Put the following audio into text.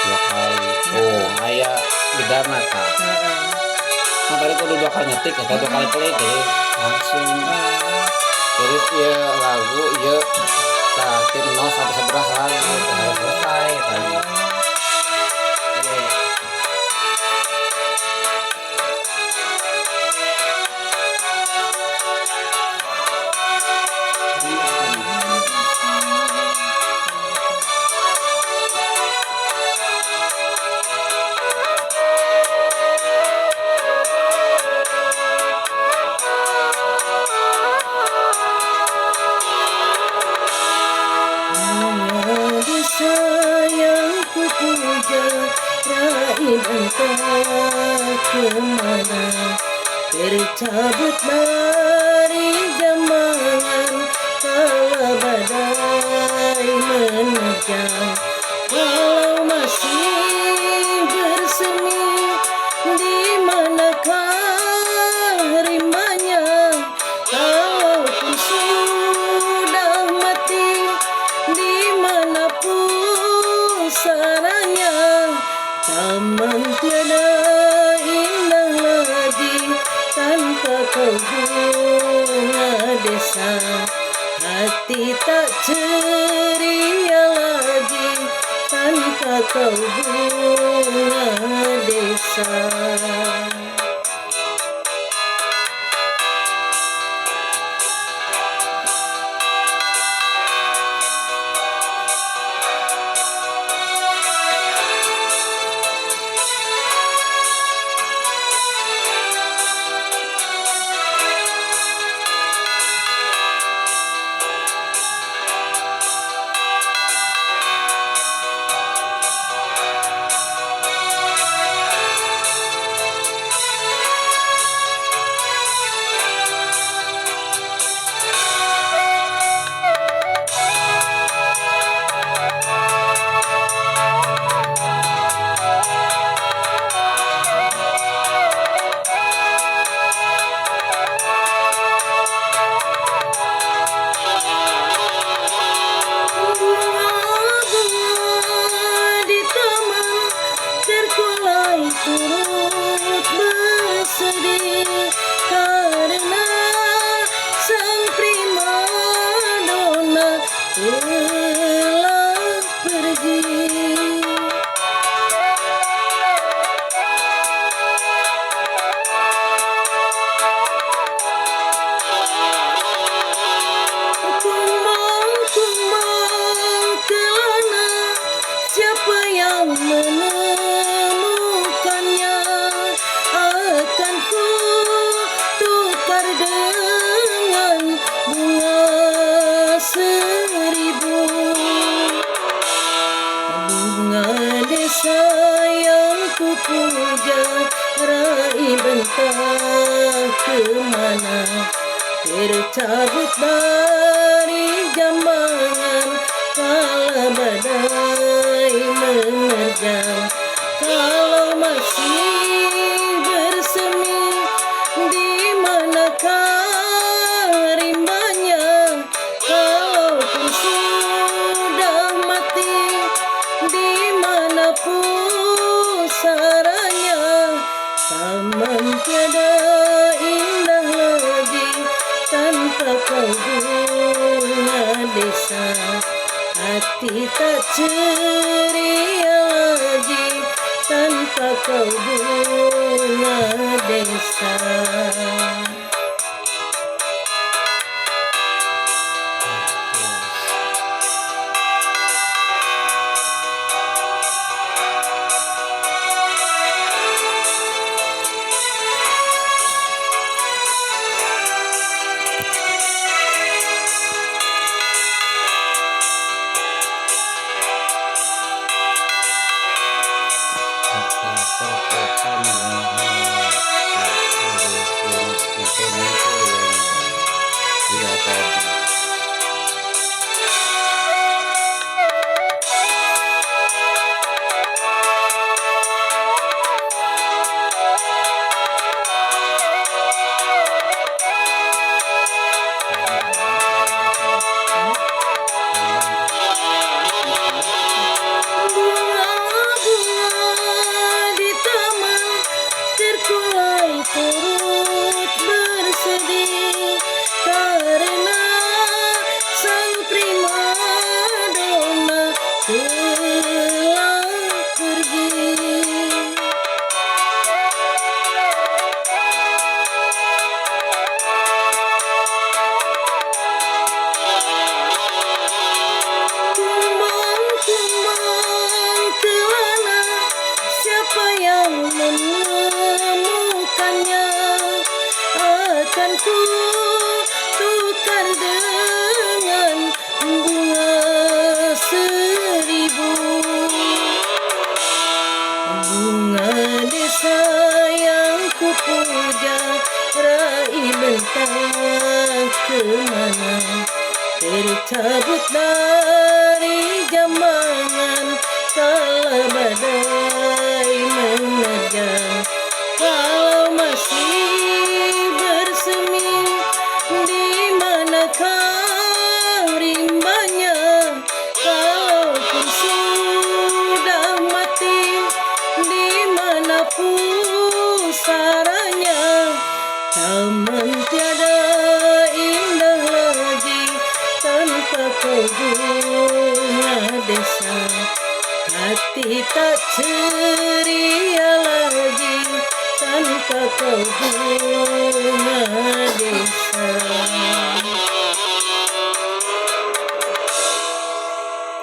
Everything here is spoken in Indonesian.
dua kali. Oh, aya bedana tah. Nah, tadi kudu dua kali ngetik atau dua kali klik jadi langsung. Jadi ieu lagu ieu tah tim 0 sampai 11 lagu tah selesai tah. Oke. Mengadu sayangku puja raib entah kemana tercabut dari jambangan kala badai menerjang walau masih bersemi di manakah rimbanya kalaupun sudah mati dimanapun saranya taman tiada indah lagi tanpa kau bunga desa hati tak ceria lagi tanpa kau bunga desa. Di taman terkulai turut bersedih karena sang primadona telah pergi. Kumbang kelana siapa yang menemukannya akan ku tukar dengan bunga seribu. Bunga desa yang ku puja raib entah kemana tercabut dari jambangan kala badai menerjang kalau masih bersemi di manakah rimbanya kalaupun sudah mati dimanapun saranya taman tiada indah lagi tanpa kau bunga desa hati tak ceria lagi tanpa kau bunga desa. puja raih bentang kemana, tercabut dari jambangan kala badai menerjang. Kalau masih bersemi, di manakah rimbanya? Kalaupun sudah mati, di mana pusaranya? Taman tiada indah lagi tanpa kau bunga desa. Hati tak ceria lagi tanpa kau bunga